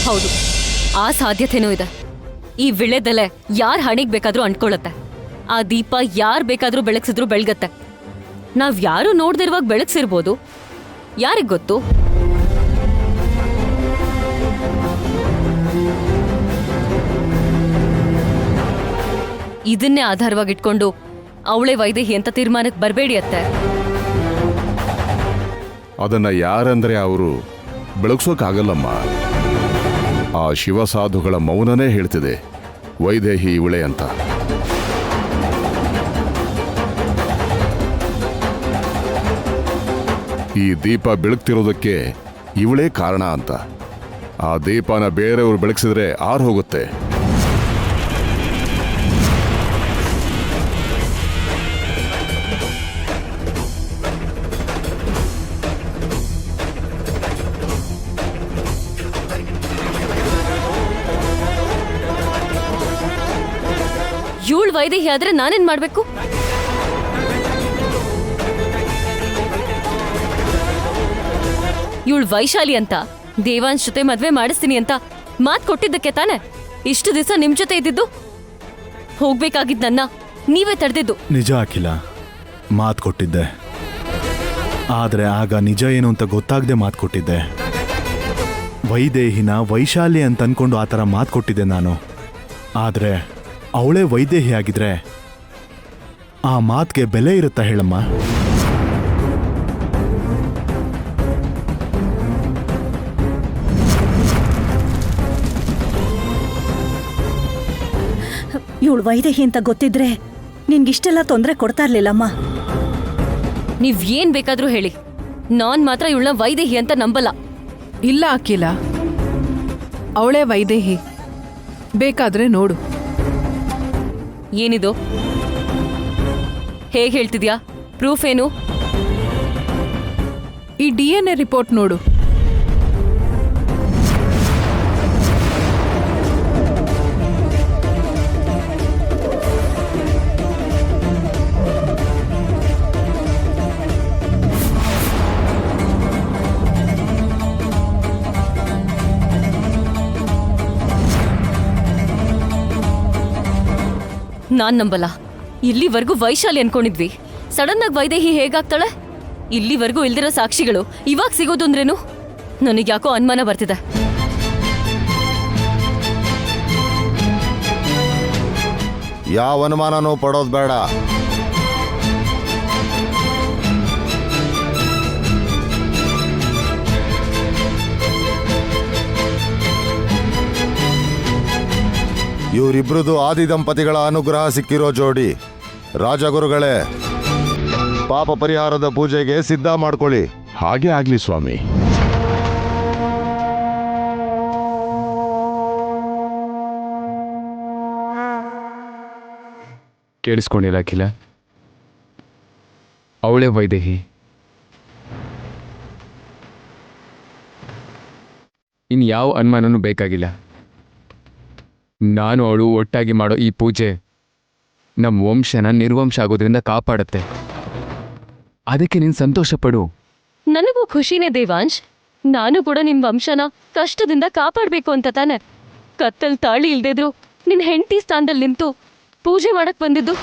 ಹೌದು, ಆ ಸಾಧ್ಯತೆನೂ ಇದೆ. ಈ ವಿಳೆದೆಲೆ ಯಾರ್ ಹಣಿಗ್ ಬೇಕಾದ್ರೂ ಅಂಟ್ಕೊಳ್ಳುತ್ತೆ. ಆ ದೀಪ ಯಾರ್ ಬೇಕಾದ್ರೂ ಬೆಳಗ್ಸಿದ್ರು ಬೆಳಗತ್ತೆ. ನಾವ್ ಯಾರು ನೋಡ್ದಿರುವಾಗ ಬೆಳಗ್ಸಿರ್ಬೋದು, ಯಾರಿಗ್ ಗೊತ್ತು? ಇದನ್ನೇ ಆಧಾರವಾಗಿಟ್ಕೊಂಡು ಅವಳೇ ವೈದೇಹಿ ಅಂತ ತೀರ್ಮಾನಕ್ಕೆ ಬರಬೇಡಿ ಅತ್ತೆ. ಅದನ್ನ ಯಾರಂದ್ರೆ ಅವರು ಬೆಳಗ್ಸೋಕಾಗಲ್ಲಮ್ಮ. ಆ ಶಿವಸಾಧುಗಳ ಮೌನನೇ ಹೇಳ್ತಿದೆ ವೈದೇಹಿ ಇವಳೆ ಅಂತ. ಈ ದೀಪ ಬೆಳಗ್ತಿರೋದಕ್ಕೆ ಇವಳೇ ಕಾರಣ ಅಂತ. ಆ ದೀಪನ ಬೇರೆಯವರು ಬೆಳಗ್ಸಿದ್ರೆ ಆರ್ ಹೋಗುತ್ತೆ. ಇವಳು ವೈದೇಹಿ ಆದ್ರೆ ನಾನೇನ್ ಮಾಡ್ಬೇಕು? ಇವಳು ವೈಶಾಲಿ ಅಂತ ದೇವಾಂಶ್ ಜೊತೆ ಮದ್ವೆ ಮಾಡಿಸ್ತೀನಿ ಅಂತ ಮಾತ್ ಕೊಟ್ಟಿದ್ದಕ್ಕೆ ತಾನೆ ಇಷ್ಟು ದಿವಸ ನಿಮ್ ಜೊತೆ ಇದ್ದಿದ್ದು. ಹೋಗ್ಬೇಕಾಗಿದ್ ನನ್ನ ನೀವೇ ತಡೆದಿದ್ದು. ನಿಜ ಅಖಿಲ, ಮಾತು ಕೊಟ್ಟಿದ್ದೆ. ಆದ್ರೆ ಆಗ ನಿಜ ಏನು ಅಂತ ಗೊತ್ತಾಗದೆ ಮಾತು ಕೊಟ್ಟಿದ್ದೆ. ವೈದೇಹಿನ ವೈಶಾಲಿ ಅಂತ ಅನ್ಕೊಂಡು ಆ ಥರ ಮಾತು ಕೊಟ್ಟಿದ್ದೆ ನಾನು. ಆದ್ರೆ ಅವಳೇ ವೈದೇಹಿ ಆಗಿದ್ರೆ ಆ ಮಾತಿಗೆ ಬೆಲೆ ಇರುತ್ತಾ ಹೇಳಮ್ಮ? ಇವಳು ವೈದೇಹಿ ಅಂತ ಗೊತ್ತಿದ್ರೆ ನಿನ್ಗಿಷ್ಟೆಲ್ಲ ತೊಂದರೆ ಕೊಡ್ತಾ ಇರ್ಲಿಲ್ಲಮ್ಮ. ನೀವ್ ಏನ್ ಬೇಕಾದ್ರೂ ಹೇಳಿ, ನಾನ್ ಮಾತ್ರ ಇವಳನ್ನ ವೈದೇಹಿ ಅಂತ ನಂಬಲ್ಲ. ಇಲ್ಲ ಅಖಿಲ, ಅವಳೇ ವೈದೇಹಿ. ಬೇಕಾದ್ರೆ ನೋಡು. ಏನಿದು? ಹೇಗ್ ಹೇಳ್ತಿದ್ಯಾ? ಪ್ರೂಫ್ ಏನು? ಈ DNA ರಿಪೋರ್ಟ್ ನೋಡು. ನಾನ್ ನಂಬಲ್ಲ. ಇಲ್ಲಿವರೆಗೂ ವೈಶಾಲಿ ಅನ್ಕೊಂಡಿದ್ವಿ, ಸಡನ್ ಆಗಿ ವೈದೇಹಿ ಹೇಗಾಗ್ತಾಳೆ? ಇಲ್ಲಿವರೆಗೂ ಇಲ್ದಿರೋ ಸಾಕ್ಷಿಗಳು ಇವಾಗ ಸಿಗೋದು ಅಂದ್ರೇನು? ನನಗ್ಯಾಕೋ ಅನುಮಾನ ಬರ್ತಿದೆ. ಯಾವ ಅನುಮಾನನೂ ಪಡೋದು ಬೇಡ. ಇವರಿಬ್ರದು ಆದಿ ದಂಪತಿಗಳ ಅನುಗ್ರಹ ಸಿಕ್ಕಿರೋ ಜೋಡಿ. ರಾಜಗುರುಗಳೇ, ಪಾಪ ಪರಿಹಾರದ ಪೂಜೆಗೆ ಸಿದ್ಧ ಮಾಡ್ಕೊಳ್ಳಿ. ಹಾಗೆ ಆಗ್ಲಿ ಸ್ವಾಮಿ. ಕೇಳಿಸ್ಕೊಂಡಿಲ್ಲ ಅಖಿಲ, ಅವಳೇ ವೈದೇಹಿ. ಇನ್ಯಾವ ಅನುಮಾನನೂ ಬೇಕಾಗಿಲ್ಲ. ನಾನು ಅವಳು ಒಟ್ಟಾಗಿ ಮಾಡೋ ಈ ಪೂಜೆ ನಮ್ಮ ವಂಶನ ನಿರ್ವಂಶ ಆಗೋದ್ರಿಂದ ಕಾಪಾಡುತ್ತೆ. ಅದಕ್ಕೆ ನೀನು ಸಂತೋಷ ಪಡು. ನನಗೂ ಖುಷಿನೇ ದೇವಾಂಶ್. ನಾನು ಕೂಡ ನಿಮ್ ವಂಶನ ಕಷ್ಟದಿಂದ ಕಾಪಾಡ್ಬೇಕು ಅಂತ ತಾನೆ ಕತ್ತಲ್ ತಾಳಿ ಇಲ್ದಿದ್ರು ನಿನ್ ಹೆಂಡತಿ ಸ್ಥಾನದಲ್ಲಿ ನಿಂತು ಪೂಜೆ ಮಾಡಕ್ ಬಂದಿದ್ದು.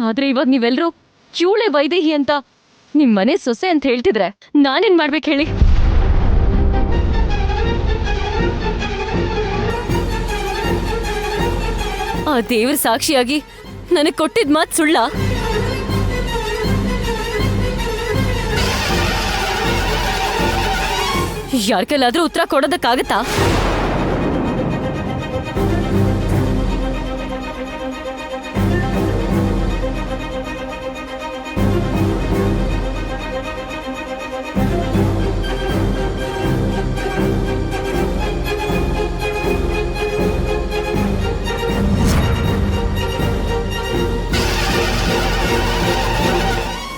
ಆದ್ರೆ ಇವಾಗ ನೀವೆಲ್ರೂ ಇವಳೇ ವೈದೇಹಿ ಅಂತ ನಿಮ್ ಮನೆ ಸೊಸೆ ಅಂತ ಹೇಳ್ತಿದ್ರೆ ನಾನೇನ್ ಮಾಡ್ಬೇಕು ಹೇಳಿ? ಆ ದೇವ್ರ ಸಾಕ್ಷಿಯಾಗಿ ನನಗ್ ಕೊಟ್ಟಿದ್ ಮಾತ್ ಸುಳ್ಳ? ಯಾರ ಕೈಲಾದ್ರೂ ಉತ್ತರ ಕೊಡೋದಕ್ಕಾಗತ್ತಾ?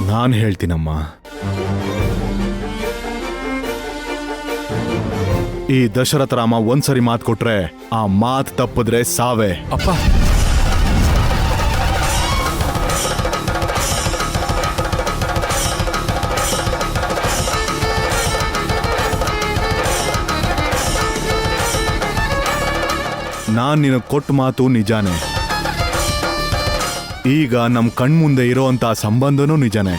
ನಾನು ಹೇಳ್ತೀನಮ್ಮ, ಈ ದಶರಥ ರಾಮ ಒಂದ್ಸರಿ ಮಾತು ಕೊಟ್ರೆ ಆ ಮಾತು ತಪ್ಪಿದ್ರೆ ಸಾವೇ. ಅಪ್ಪ, ನಾನ್ ನಿನಗೆ ಕೊಟ್ಟ ಮಾತು ನಿಜಾನೇ. ಈಗ ನಮ್ ಕಣ್ಮುಂದೆ ಇರೋಂಥ ಸಂಬಂಧನೂ ನಿಜನೇ.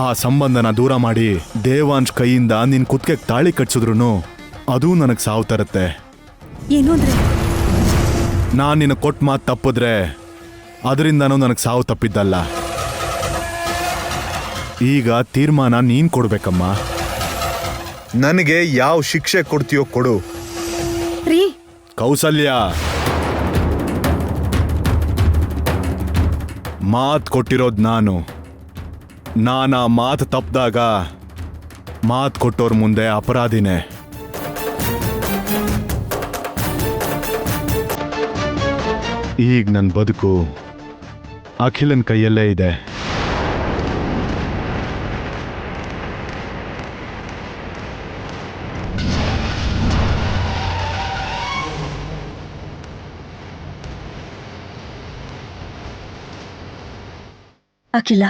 ಆ ಸಂಬಂಧನ ದೂರ ಮಾಡಿ ದೇವಾಂಶ್ ಕೈಯಿಂದ ನಿನ್ ಕುತ್ತಿಗೆ ತಾಳಿ ಕಟ್ಸಿದ್ರು ಅದೂ ನನಗೆ ಸಾವು ತರುತ್ತೆ. ಏನು ಅಂದ್ರೆ ನಾನ್ ನಿನಗೆ ಕೊಟ್ಟ ಮಾತು ತಪ್ಪಿದ್ರೆ ಅದರಿಂದನೂ ನನಗೆ ಸಾವು ತಪ್ಪಿದ್ದಲ್ಲ. ಈಗ ತೀರ್ಮಾನ ನೀನ್ ಕೊಡ್ಬೇಕಮ್ಮ. ನನಗೆ ಯಾವ ಶಿಕ್ಷೆ ಕೊಡ್ತೀಯೋ ಕೊಡು. ರೀ ಕೌಸಲ್ಯ, ಮಾತು ಕೊಟ್ಟಿರೋದು ನಾನು. ಆ ಮಾತು ತಪ್ಪಿದಾಗ ಮಾತು ಕೊಟ್ಟೋರ್ ಮುಂದೆ ಅಪರಾಧಿನೇ. ಈಗ ನನ್ನ ಬದುಕು ಅಖಿಲನ್ ಕೈಯಲ್ಲೇ ಇದೆ. ಅಖಿಲ,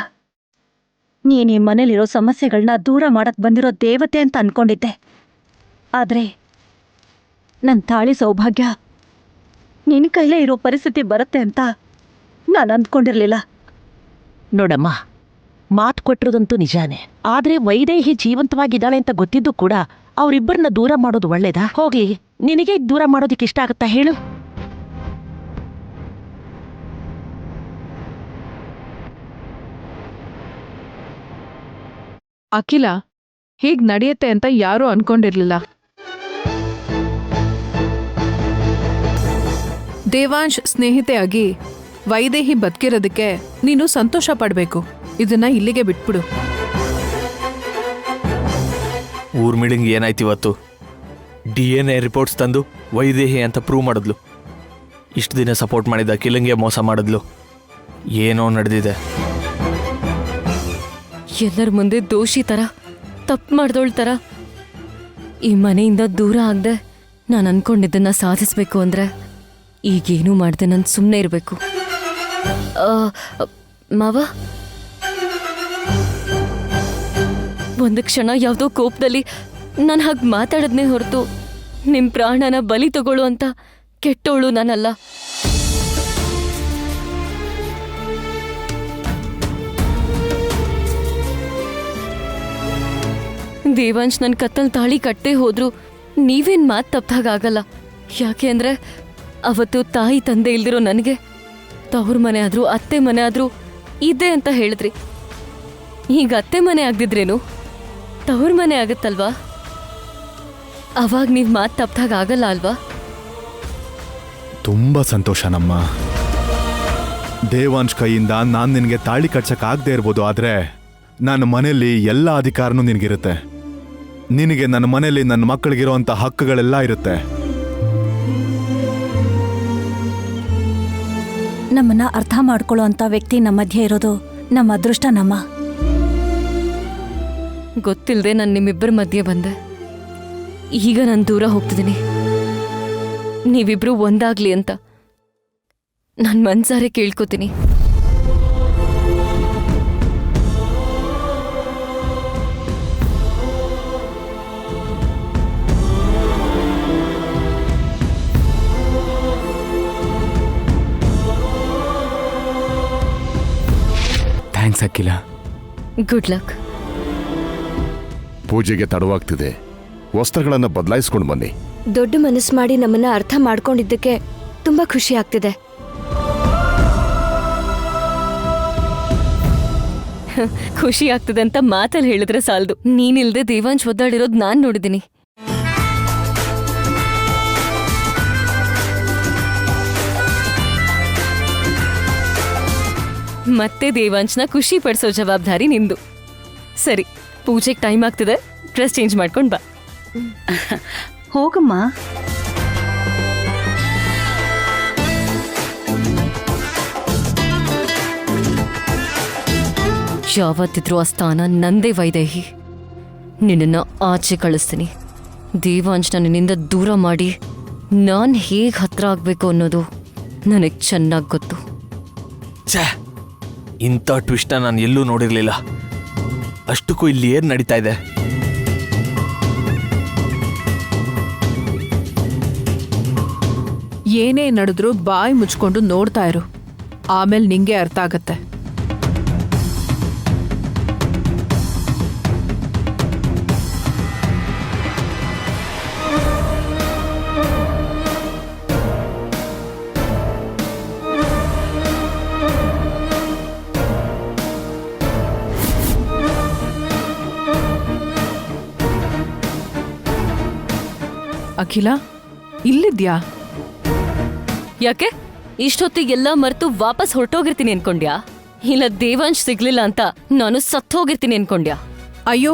ನೀನ್ ಈ ಮನೇಲಿರೋ ಸಮಸ್ಯೆಗಳನ್ನ ದೂರ ಮಾಡಕ್ ಬಂದಿರೋ ದೇವತೆ ಅಂತ ಅನ್ಕೊಂಡಿದ್ದೆ. ಆದ್ರೆ ನನ್ ತಾಳಿ ಸೌಭಾಗ್ಯ ನಿನ್ ಕೈಲೇ ಇರೋ ಪರಿಸ್ಥಿತಿ ಬರುತ್ತೆ ಅಂತ ನಾನು ಅಂದ್ಕೊಂಡಿರ್ಲಿಲ್ಲ. ನೋಡಮ್ಮ, ಮಾತು ಕೊಟ್ಟಿರೋದಂತೂ ನಿಜಾನೇ. ಆದ್ರೆ ವೈದೇಹಿ ಜೀವಂತವಾಗಿದ್ದಾಳೆ ಅಂತ ಗೊತ್ತಿದ್ದು ಕೂಡ ಅವರಿಬ್ಬರನ್ನ ದೂರ ಮಾಡೋದು ಒಳ್ಳೇದಾ? ಹೋಗ್ಲಿ, ನಿನಗೆ ದೂರ ಮಾಡೋದಕ್ಕೆ ಇಷ್ಟ ಆಗುತ್ತಾ ಹೇಳು? ಅಖಿಲ, ಹೀಗ್ ನಡೆಯುತ್ತೆ ಅಂತ ಯಾರೂ ಅನ್ಕೊಂಡಿರ್ಲಿಲ್ಲ. ದೇವಾಂಶ್ ಸ್ನೇಹಿತೆಯಾಗಿ ವೈದೇಹಿ ಬದುಕಿರೋದಕ್ಕೆ ನೀನು ಸಂತೋಷ ಪಡ್ಬೇಕು. ಇದನ್ನ ಇಲ್ಲಿಗೆ ಬಿಟ್ಬಿಡು. ಊರ್ಮಿಳಿಂಗ್ ಏನಾಯ್ತು ಇವತ್ತು? DNA ರಿಪೋರ್ಟ್ಸ್ ತಂದು ವೈದೇಹಿ ಅಂತ ಪ್ರೂವ್ ಮಾಡಿದ್ಲು. ಇಷ್ಟು ದಿನ ಸಪೋರ್ಟ್ ಮಾಡಿದ ಅಖಿಲಂಗೆ ಮೋಸ ಮಾಡಿದ್ಲು. ಏನೋ ನಡೆದಿದೆ. ಎಲ್ಲರ ಮುಂದೆ ದೋಷಿ ತರ, ತಪ್ಪು ಮಾಡ್ದೋಳ್ ತರ ಈ ಮನೆಯಿಂದ ದೂರ ಆಗದೆ ನಾನು ಅನ್ಕೊಂಡಿದ್ದನ್ನ ಸಾಧಿಸ್ಬೇಕು ಅಂದ್ರೆ ಈಗೇನೂ ಮಾಡ್ದೆ ನಾನು ಸುಮ್ಮನೆ ಇರಬೇಕು. ಮಾವ, ಒಂದು ಕ್ಷಣ ಯಾವುದೋ ಕೋಪದಲ್ಲಿ ನಾನು ಹಾಗೆ ಮಾತಾಡದ್ನೇ ಹೊರತು ನಿಮ್ಮ ಪ್ರಾಣನ ಬಲಿ ತಗೊಳ್ಳೋ ಅಂತ ಕೆಟ್ಟೋಳು ನಾನಲ್ಲ. ದೇವಾಂಶ್ ನನ್ನ ಕತ್ತಲ್ ತಾಳಿ ಕಟ್ಟೇ ಹೋದ್ರು ನೀವೇನ್ ಮಾತು ತಪ್ಪಾಗಲ್ಲ. ಯಾಕೆ ಅಂದ್ರೆ ಅವತ್ತು ತಾಯಿ ತಂದೆ ಇಲ್ದಿರೋ ನನಗೆ ತವ್ರ ಮನೆ ಆದ್ರೂ ಅತ್ತೆ ಮನೆ ಆದ್ರೂ ಇದೆ ಅಂತ ಹೇಳಿದ್ರಿ. ಈಗ ಅತ್ತೆ ಮನೆ ಆಗದಿದ್ರೇನು ತವ್ರ ಮನೆ ಆಗತ್ತಲ್ವಾ? ಅವಾಗ ನೀವು ಮಾತು ತಪ್ಪಾಗಲ್ಲ ಅಲ್ವಾ? ತುಂಬಾ ಸಂತೋಷ ನಮ್ಮ. ದೇವಾಂಶ್ ಕೈಯಿಂದ ನಾನು ನಿನಗೆ ತಾಳಿ ಕಟ್ಸಕ್ ಆಗದೆ ಇರ್ಬೋದು, ಆದ್ರೆ ನನ್ನ ಮನೆಯಲ್ಲಿ ಎಲ್ಲ ಅಧಿಕಾರನೂ ನಿನಗಿರುತ್ತೆ. ನಿನಗೆ ನನ್ನ ಮನೆಯಲ್ಲಿ ನನ್ನ ಮಕ್ಕಳಿಗಿರುವಂಥ ಹಕ್ಕುಗಳೆಲ್ಲ ಇರುತ್ತೆ. ನಮ್ಮನ್ನ ಅರ್ಥ ಮಾಡ್ಕೊಳ್ಳೋ ಅಂತ ವ್ಯಕ್ತಿ ನಮ್ಮ ಮಧ್ಯೆ ಇರೋದು ನಮ್ಮ ಅದೃಷ್ಟ ನಮ್ಮ. ಗೊತ್ತಿಲ್ಲದೆ ನಾನು ನಿಮ್ಮಿಬ್ಬರ ಮಧ್ಯೆ ಬಂದೆ. ಈಗ ನಾನು ದೂರ ಹೋಗ್ತಿದ್ದೀನಿ. ನೀವಿಬ್ರು ಒಂದಾಗ್ಲಿ ಅಂತ ನಾನು ಮನ್ಸಾರೆ ಕೇಳ್ಕೊತೀನಿ. ಥ್ಯಾಂಕ್ಸ್ ಅಖಿಲ. Good luck. ಪೂಜೆಗೆ ತಡವಾಗ್ತಿದೆ. ವಸ್ತ್ರಗಳನ್ನು ಬದಲಾಯಿಸ್ಕೊಂಡು ಬನ್ನಿ. ದೊಡ್ಡ ಮನಸ್ಸು ಮಾಡಿ ನಮ್ಮನ್ನ ಅರ್ಥ ಮಾಡ್ಕೊಂಡಿದ್ದಕ್ಕೆ ತುಂಬಾ ಖುಷಿ ಆಗ್ತಿದೆ. ಖುಷಿ ಆಗ್ತದೆ ಅಂತ ಮಾತಲ್ಲಿ ಹೇಳಿದ್ರೆ ಸಾಲದು. ನೀನಿಲ್ದೆ ದೇವಾಂಶ್ ಒದ್ದಾಡಿರೋದು ನಾನ್ ನೋಡಿದ್ದೀನಿ. ಮತ್ತೆ ದೇವಾಂಶ್ನ ಖುಷಿ ಪಡಿಸೋ ಜವಾಬ್ದಾರಿ ನಿಂದು. ಸರಿ, ಪೂಜೆಗೆ ಟೈಮ್ ಆಗ್ತಿದೆ. ಡ್ರೆಸ್ ಚೇಂಜ್ ಮಾಡ್ಕೊಂಡು ಬಾ. ಹೋಗಮ್ಮ. ಯಾವತ್ತಿದ್ರೂ ಆ ಸ್ಥಾನ ನಂದೇ ವೈದೇಹಿ. ನಿನ್ನನ್ನು ಆಚೆ ಕಳಿಸ್ತೀನಿ. ದೇವಾಂಶನ ನಿನ್ನಿಂದ ದೂರ ಮಾಡಿ ನಾನು ಹೇಗೆ ಹತ್ರ ಆಗಬೇಕು ಅನ್ನೋದು ನನಗೆ ಚೆನ್ನಾಗಿ ಗೊತ್ತು. ಛೇ, ಇಂಥ ಟ್ವಿಸ್ಟ್ನ ನಾನು ಎಲ್ಲೂ ನೋಡಿರಲಿಲ್ಲ. ಅಷ್ಟಕ್ಕೂ ಇಲ್ಲಿ ಏನು ನಡೀತಾ ಇದೆ? ಏನೇ ನಡೆದ್ರೂ ಬಾಯಿ ಮುಚ್ಕೊಂಡು ನೋಡ್ತಾ ಇರು, ಆಮೇಲೆ ನಿಂಗೆ ಅರ್ಥ ಆಗತ್ತೆ. ಅಖಿಲ, ಇಲ್ಲಿದ್ಯಾ? ಯಾಕೆ ಇಷ್ಟೊತ್ತಿಗೆಲ್ಲ ಮರೆತು ವಾಪಸ್ ಹೊರಟೋಗಿರ್ತೀನಿ ಅನ್ಕೊಂಡ್ಯಾ? ಇಲ್ಲ ದೇವಾಂಶ್ ಸಿಗ್ಲಿಲ್ಲ ಅಂತ ನಾನು ಸತ್ತೋಗಿರ್ತೀನಿ ಅನ್ಕೊಂಡ್ಯಾ? ಅಯ್ಯೋ,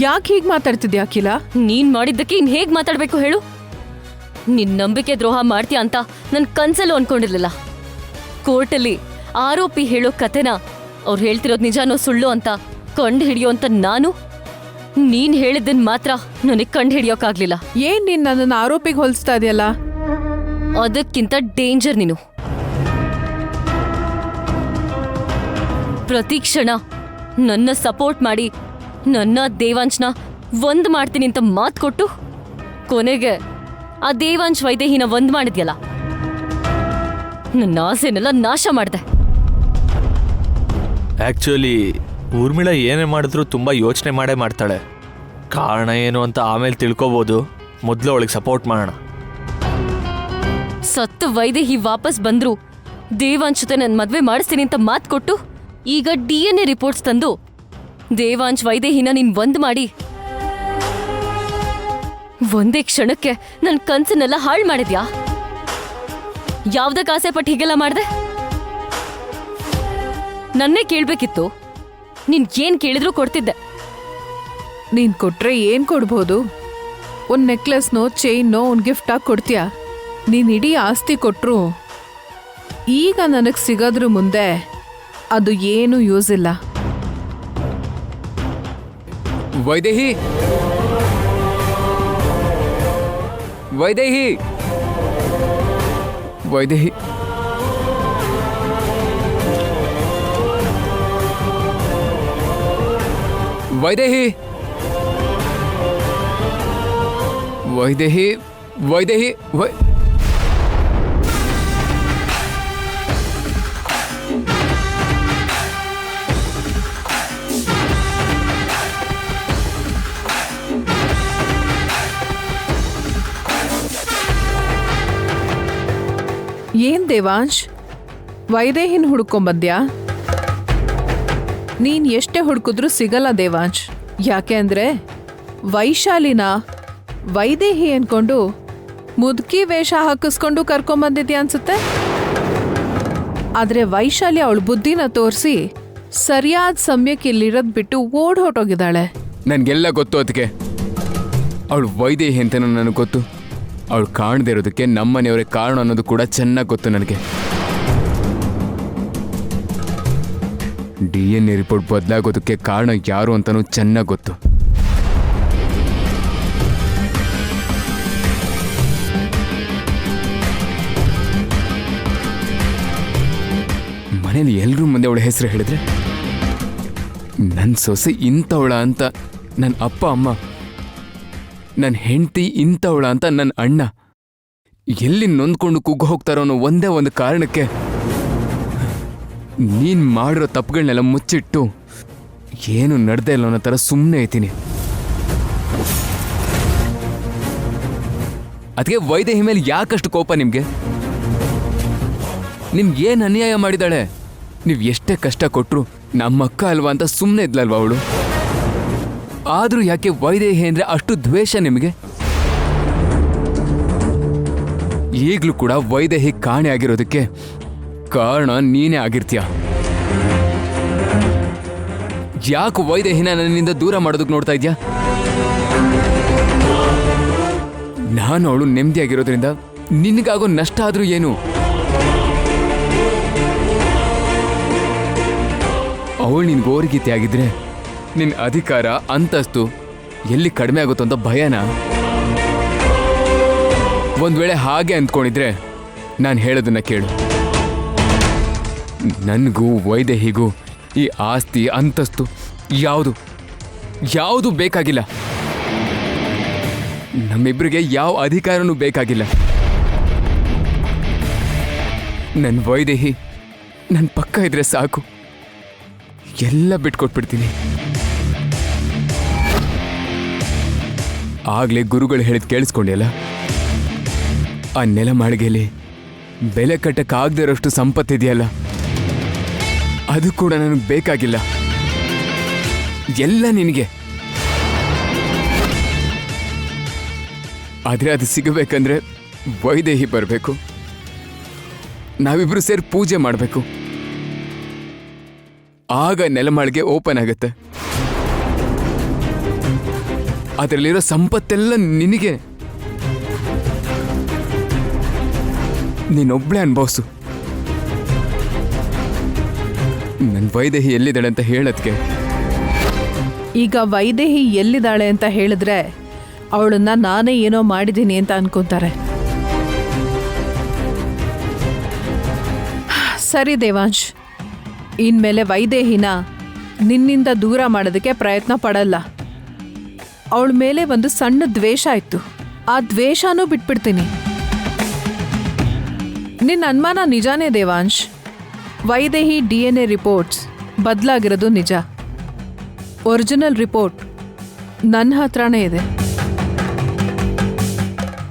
ಯಾಕೆ ಹೀಗೆ ಮಾತಾಡ್ತಿದ್ಯಾ ಅಖಿಲ? ನೀನ್ ಮಾಡಿದ್ದಕ್ಕೆ ಇನ್ ಹೇಗ್ ಮಾತಾಡ್ಬೇಕು ಹೇಳು? ನಿನ್ ನಂಬಿಕೆ ದ್ರೋಹ ಮಾಡ್ತೀಯ ಅಂತ ನನ್ ಕನ್ಸಲ್ಲೂ ಅನ್ಕೊಂಡಿರ್ಲಿಲ್ಲ. ಕೋರ್ಟಲ್ಲಿ ಆರೋಪಿ ಹೇಳೋ ಕತೆನ ಅವ್ರು ಹೇಳ್ತಿರೋದ್ ನಿಜಾನೋ ಸುಳ್ಳು ಅಂತ ಕಂಡು ಹಿಡಿಯೋ ಅಂತ ನಾನು, ನೀನ್ ಹೇಳಿದ್ದನ್ ಮಾತ್ರ ನನಗ್ ಕಂಡು ಹಿಡಿಯೋಕ್ಕಾಗ್ಲಿಲ್ಲ. ಏನ್ ನೀನ್ ನನ್ನನ್ನು ಆರೋಪಿಗೆ ಹೋಲಿಸ್ತಾ ಇದೆಯಲ್ಲ? ಅದಕ್ಕಿಂತ ಡೇಂಜರ್ ನೀನು. ಪ್ರತಿ ಕ್ಷಣ ನನ್ನ ಸಪೋರ್ಟ್ ಮಾಡಿ ನನ್ನ ದೇವಾಂಶ್ನ ಒಂದ್ ಮಾಡ್ತೀನಿ ಅಂತ ಮಾತು ಕೊಟ್ಟು ಕೊನೆಗೆ ಆ ದೇವಾಂಶ್ ವೈದೇಹಿನ ಒಂದ್ ಮಾಡಿದ್ಯಲ್ಲ, ನನ್ನ ಆಸೆನೆಲ್ಲ ನಾಶ ಮಾಡಿದೆ. ಆ್ಯಕ್ಚುಲಿ ಊರ್ಮಿಳಾ ಏನೇ ಮಾಡಿದ್ರು ತುಂಬ ಯೋಚನೆ ಮಾಡೇ ಮಾಡ್ತಾಳೆ. ಕಾರಣ ಏನು ಅಂತ ಆಮೇಲೆ ತಿಳ್ಕೊಬೋದು. ಮೊದಲು ಅವಳಿಗೆ ಸಪೋರ್ಟ್ ಮಾಡೋಣ. ಸತ್ತು ವೈದೇಹಿ ವಾಪಸ್ ಬಂದ್ರು ದೇವಾಂಶ್ ಜೊತೆ ನನ್ನ ಮದ್ವೆ ಮಾಡಿಸ್ತೀನಿ ಅಂತ ಮಾತು ಕೊಟ್ಟು ಈಗ DNA ರಿಪೋರ್ಟ್ಸ್ ತಂದು ದೇವಾಂಶ್ ವೈದೇಹಿನ ನೀನ್ ಒಂದ್ ಮಾಡಿ ಒಂದೇ ಕ್ಷಣಕ್ಕೆ ನನ್ನ ಕನ್ಸನ್ನೆಲ್ಲ ಹಾಳು ಮಾಡಿದ್ಯಾ? ಯಾವ್ದಕ್ಕೆ ಆಸೆ ಪಟ್ಟು ಹೀಗೆಲ್ಲ ಮಾಡ್ದೆ? ನನ್ನೇ ಕೇಳ್ಬೇಕಿತ್ತು. ನೀನ್ ಏನ್ ಕೇಳಿದ್ರು ಕೊಡ್ತಿದ್ದೆ. ನೀನ್ ಕೊಟ್ರೆ ಏನ್ ಕೊಡ್ಬೋದು? ಒಂದ್ ನೆಕ್ಲೆಸ್ನೋ ಚೈನ್ನೋ ಒಂದ್ ಗಿಫ್ಟ್ ಆಗಿ ಕೊಡ್ತೀಯಾ? ನೀನ್ ಇಡೀ ಆಸ್ತಿ ಕೊಟ್ರು ಈಗ ನನಗ್ ಸಿಗೋದ್ರ ಮುಂದೆ ಅದು ಏನು ಯೂಸ್ ಇಲ್ಲ. ವೈದೇಹಿ, ವೈದೇಹಿ, ವೈದೇಹಿ, ವೈದೇಹಿ, ವೈದೇಹಿ, ವೈದೇಹಿ, ಏನ್ ದೇವಾಂಶ್, ವೈದೇಹಿನ ಹುಡ್ಕೊಂಬಂದ್ಯಾ? ನೀನ್ ಎಷ್ಟೇ ಹುಡುಕಿದ್ರೂ ಸಿಗಲ್ಲ ದೇವಾಂಶ್. ಯಾಕೆ ಅಂದ್ರೆ ವೈಶಾಲಿನ ವೈದೇಹಿ ಅನ್ಕೊಂಡು ಮುದುಕಿ ವೇಷ ಹಾಕಿಸ್ಕೊಂಡು ಕರ್ಕೊಂಬಂದಿದ್ಯಾ ಅನ್ಸುತ್ತೆ. ಆದ್ರೆ ವೈಶಾಲಿ ಅವಳ ಬುದ್ಧಿನ ತೋರಿಸಿ ಸರಿಯಾದ ಸಮಯಕ್ಕೆ ಇಲ್ಲಿರೋದ್ ಬಿಟ್ಟು ಓಡ್ ಹೊಟ್ಟೋಗಿದ್ದಾಳೆ. ನನ್ಗೆಲ್ಲ ಗೊತ್ತು. ಅದಕ್ಕೆ ಅವಳು ವೈದೇಹಿ ಅಂತ ನನಗೆ ಗೊತ್ತು. ಅವಳು ಕಾಣದೇ ಇರೋದಕ್ಕೆ ನಮ್ಮನೆಯವರೇ ಕಾರಣ ಅನ್ನೋದು ಕೂಡ ಚೆನ್ನಾಗಿ ಗೊತ್ತು ನನಗೆ. DNA ರಿಪೋರ್ಟ್ ಬದಲಾಗೋದಕ್ಕೆ ಕಾರಣ ಯಾರು ಅಂತನೂ ಚೆನ್ನಾಗಿ ಗೊತ್ತು. ಮನೇಲಿ ಎಲ್ಲರೂ ಮುಂದೆ ಅವಳ ಹೆಸರು ಹೇಳಿದ್ರೆ ನನ್ನ ಸೊಸೆ ಇಂಥವಳ ಅಂತ ನನ್ನ ಅಪ್ಪ ಅಮ್ಮ, ನನ್ನ ಹೆಂಡತಿ ಇಂಥವಳ ಅಂತ ನನ್ನ ಅಣ್ಣ ಎಲ್ಲಿ ನೊಂದ್ಕೊಂಡು ಕುಗ್ಗು ಹೋಗ್ತಾರೋ ಅನ್ನೋ ಒಂದೇ ಒಂದು ಕಾರಣಕ್ಕೆ ನೀನು ಮಾಡಿರೋ ತಪ್ಪುಗಳನ್ನೆಲ್ಲ ಮುಚ್ಚಿಟ್ಟು ಏನು ನಡೆದೇ ಇಲ್ಲ ಅನ್ನೋ ಥರ ಸುಮ್ಮನೆ ಐತೀನಿ. ಅದಕ್ಕೆ ವೈದೇಹಿ ಮೇಲೆ ಯಾಕಷ್ಟು ಕೋಪ ನಿಮಗೆ? ನಿಮ್ಗೇನು ಅನ್ಯಾಯ ಮಾಡಿದಾಳೆ? ನೀವು ಎಷ್ಟೇ ಕಷ್ಟ ಕೊಟ್ಟರು ನಮ್ಮಕ್ಕ ಅಲ್ವಾ ಅಂತ ಸುಮ್ಮನೆ ಇದ್ಲಲ್ವಾ ಅವಳು? ಆದರೂ ಯಾಕೆ ವೈದೇಹಿ ಅಂದರೆ ಅಷ್ಟು ದ್ವೇಷ ನಿಮಗೆ? ಈಗಲೂ ಕೂಡ ವೈದೇಹಿ ಕಾಣೆ ಆಗಿರೋದಕ್ಕೆ ಕಾರಣ ನೀನೇ ಆಗಿರ್ತೀಯ. ಯಾಕೆ ವೈದೇಹಿನ ನನ್ನಿಂದ ದೂರ ಮಾಡೋದಕ್ಕೆ ನೋಡ್ತಾ ಇದ್ಯಾ? ನಾನು ಅವಳು ನೆಮ್ಮದಿಯಾಗಿರೋದ್ರಿಂದ ನಿನಗಾಗೋ ನಷ್ಟ ಆದ್ರೂ ಏನು? ಅವಳು ನಿನ್ ಗೋರಿಗೀತೆ ಆಗಿದ್ರೆ ನಿನ್ನ ಅಧಿಕಾರ ಅಂತಸ್ತು ಎಲ್ಲಿ ಕಡಿಮೆ ಆಗುತ್ತೋ ಅಂತ ಭಯನಾ? ಒಂದ್ ವೇಳೆ ಹಾಗೆ ಅಂದ್ಕೊಂಡಿದ್ರೆ ನಾನು ಹೇಳೋದನ್ನ ಕೇಳು. ನನಗೂ ವೈದೇಹಿಗೂ ಈ ಆಸ್ತಿ ಅಂತಸ್ತು ಯಾವುದು ಬೇಕಾಗಿಲ್ಲ. ನಮ್ಮಿಬ್ರಿಗೆ ಯಾವ ಅಧಿಕಾರನೂ ಬೇಕಾಗಿಲ್ಲ. ನನ್ನ ವೈದೇಹಿ ನನ್ನ ಪಕ್ಕ ಇದ್ರೆ ಸಾಕು, ಎಲ್ಲ ಬಿಟ್ಕೊಟ್ಬಿಡ್ತೀನಿ. ಆಗ್ಲೇ ಗುರುಗಳು ಹೇಳಿದ್ ಕೇಳಿಸ್ಕೊಂಡೆಯಲ್ಲ, ಆ ನೆಲ ಮಾಳಿಗೆಯಲ್ಲಿ ಬೆಲೆ ಕಟ್ಟಕ್ಕಾಗದೇ ಇರೋಷ್ಟು ಸಂಪತ್ತಿದೆಯಲ್ಲ, ಅದು ಕೂಡ ನನಗೆ ಬೇಕಾಗಿಲ್ಲ. ಎಲ್ಲ ನಿನಗೆ. ಆದ್ರೆ ಅದು ಸಿಗಬೇಕಂದ್ರೆ ವೈದೇಹಿ ಬರಬೇಕು. ನಾವಿಬ್ರು ಸೇರಿ ಪೂಜೆ ಮಾಡಬೇಕು. ಆಗ ನೆಲಮಾಳಿಗೆ ಓಪನ್ ಆಗುತ್ತೆ. ಅದರಲ್ಲಿರೋ ಸಂಪತ್ತೆಲ್ಲ ನಿನಗೆ. ನೀನೊಬ್ಳೆ ಅನ್ಭವಿಸು. ನನ್ನ ವೈದೇಹಿ ಎಲ್ಲಿದ್ದಾಳೆ ಅಂತ ಹೇಳದ್ಕೆ. ಈಗ ವೈದೇಹಿ ಎಲ್ಲಿದ್ದಾಳೆ ಅಂತ ಹೇಳಿದ್ರೆ ಅವಳನ್ನ ನಾನೇ ಏನೋ ಮಾಡಿದ್ದೀನಿ ಅಂತ ಅನ್ಕೊಂತಾರೆ. ಸರಿ ದೇವಾಂಶ್, ಇನ್ಮೇಲೆ ವೈದೇಹಿನ ನಿನ್ನಿಂದ ದೂರ ಮಾಡೋದಕ್ಕೆ ಪ್ರಯತ್ನ ಪಡಲ್ಲ. ಅವಳ ಮೇಲೆ ಒಂದು ಸಣ್ಣ ದ್ವೇಷ ಇತ್ತು, ಆ ದ್ವೇಷನೂ ಬಿಟ್ಬಿಡ್ತೀನಿ. ನಿನ್ನ ಅನುಮಾನ ನಿಜಾನೇ ದೇವಾಂಶ್. ವೈದೇಹಿ DNA ರಿಪೋರ್ಟ್ಸ್ ಬದಲಾಗಿರೋದು ನಿಜ. ಒರಿಜಿನಲ್ ರಿಪೋರ್ಟ್ ನನ್ನ ಹತ್ರನೇ ಇದೆ.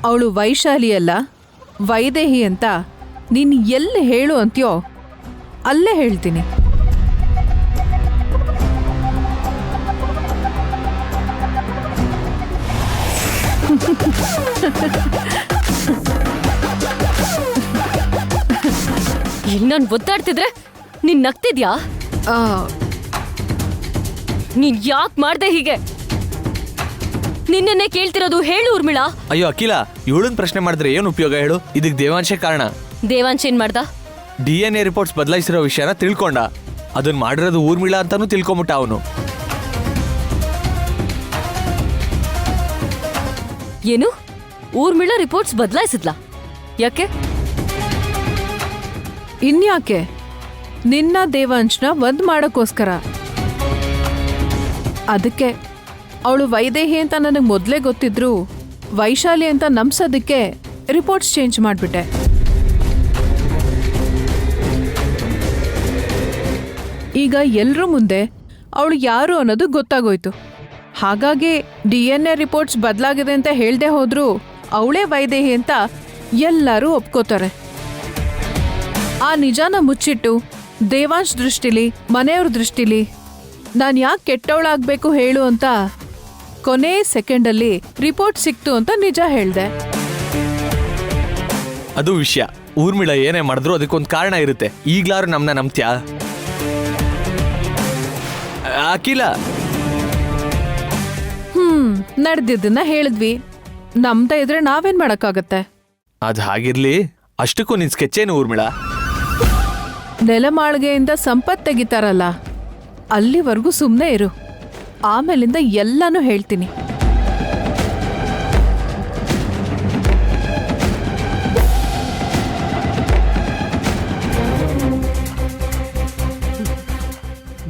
ಅವಳು ವೈಶಾಲಿ ಅಲ್ಲ, ವೈದೇಹಿ ಅಂತ ನೀನು ಎಲ್ಲಿ ಹೇಳು ಅಂತೀಯೋ ಅಲ್ಲೇ ಹೇಳ್ತೀನಿ. ಇಲ್ಲಿ ನಾನು ಒದ್ದಾಡ್ತಿದ್ರೆ ನೀನ್ ನಗ್ತಿದ್ಯಾ? ನೀನ್ ಯಾಕೆ ಮಾಡ್ದೆ ಹೀಗೆ? ನಿನ್ನೆ ಕೇಳ್ತಿರೋದು ಹೇಳು ಊರ್ಮಿಳಾ. ಅಯ್ಯೋ ಅಖಿಲ, ಇವಳನ್ ಪ್ರಶ್ನೆ ಮಾಡಿದ್ರೆ ಏನು ಉಪಯೋಗ ಹೇಳು? ಇದಕ್ಕೆ ದೇವಾಂಶೇ ಕಾರಣ. ದೇವಾಂಶ್ ಏನ್ ಮಾಡ್ದ? DNA ರಿಪೋರ್ಟ್ಸ್ ಬದಲಾಯಿಸಿರೋ ವಿಷಯನ ತಿಳ್ಕೊಂಡ. ಅದನ್ನ ಮಾಡಿರೋದು ಊರ್ಮಿಳಾ ಅಂತಾನು ತಿಳ್ಕೊಂಬಿಟ್ಟ ಅವನು. ಏನು? ಊರ್ಮಿಳಾ ರಿಪೋರ್ಟ್ಸ್ ಬದಲಾಯಿಸಿದ್ಲಾ? ಯಾಕೆ? ಇನ್ಯಾಕೆ? ನಿನ್ನ ದೇವಾಂಶ್ನ ಒಂದ್ ಮಾಡೋಕ್ಕೋಸ್ಕರ. ಅದಕ್ಕೆ ಅವಳು ವೈದೇಹಿ ಅಂತ ನನಗೆ ಮೊದಲೇ ಗೊತ್ತಿದ್ರು ವೈಶಾಲಿ ಅಂತ ನಂಬ್ಸೋದಕ್ಕೆ ರಿಪೋರ್ಟ್ಸ್ ಚೇಂಜ್ ಮಾಡಿಬಿಟ್ಟೆ. ಈಗ ಎಲ್ಲರ ಮುಂದೆ ಅವಳು ಯಾರು ಅನ್ನೋದು ಗೊತ್ತಾಗೋಯ್ತು. ಹಾಗಾಗಿ DNA ರಿಪೋರ್ಟ್ಸ್ ಬದಲಾಗಿದೆ ಅಂತ ಹೇಳ್ದೆ ಹೋದ್ರು ಅವಳೇ ವೈದೇಹಿ ಅಂತ ಎಲ್ಲರೂ ಒಪ್ಕೋತಾರೆ. ಆ ನಿಜಾನ ಮುಚ್ಚಿಟ್ಟು ದೇವಾಂಶ್ ದೃಷ್ಟಿಲಿ, ಮನೆಯವ್ರ ದೃಷ್ಟಿಲಿ ನಾನು ಯಾಕೆ ಕೆಟ್ಟವಳಾಗಬೇಕು ಹೇಳು ಅಂತ ಕೊನೆ ಸೆಕೆಂಡಲ್ಲಿ ರಿಪೋರ್ಟ್ ಸಿಕ್ತು ಅಂತ ನಿಜ ಹೇಳ್ದೆ. ಅದು ವಿಷಯ. ಊರ್ಮಿಳಾ ಏನೇ ಮಾಡಿದ್ರು ಅದಕ್ಕೊಂದು ಕಾರಣ ಇರುತ್ತೆ. ಈಗ್ಲಾರು ನಮ್ನ ನಂಬ್ತ್ಯಾ ಅಖಿಲ? ನಡೆದಿದ್ದನ್ನ ಹೇಳಿದ್ವಿ, ನಮ್ದ ಇದ್ರೆ ನಾವೇನ್ ಮಾಡಕ್ಕಾಗತ್ತೆ? ಅದ್ ಹಾಗಿರ್ಲಿ, ಅಷ್ಟಕ್ಕೂ ನಿನ್ ಸ್ಕೆಚ್ ಏನು ಊರ್ಮಿಳಾ? ನೆಲಮಾಳಿಗೆಯಿಂದ ಸಂಪತ್ ತೆಗಿತಾರಲ್ಲ, ಅಲ್ಲಿವರೆಗೂ ಸುಮ್ಮನೆ ಇರು. ಆಮೇಲಿಂದ ಎಲ್ಲಾನು ಹೇಳ್ತೀನಿ.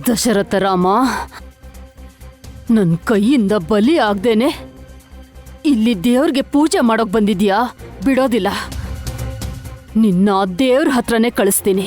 ದಶರಥ ರಾಮ, ನನ್ ಕೈಯಿಂದ ಬಲಿ ಆಗ್ದೇನೆ ಇಲ್ಲಿ ದೇವ್ರಿಗೆ ಪೂಜೆ ಮಾಡೋಕ್ ಬಂದಿದ್ಯಾ? ಬಿಡೋದಿಲ್ಲ. ನಿನ್ನ ದೇವ್ರ ಹತ್ರನೇ ಕಳಿಸ್ತೀನಿ.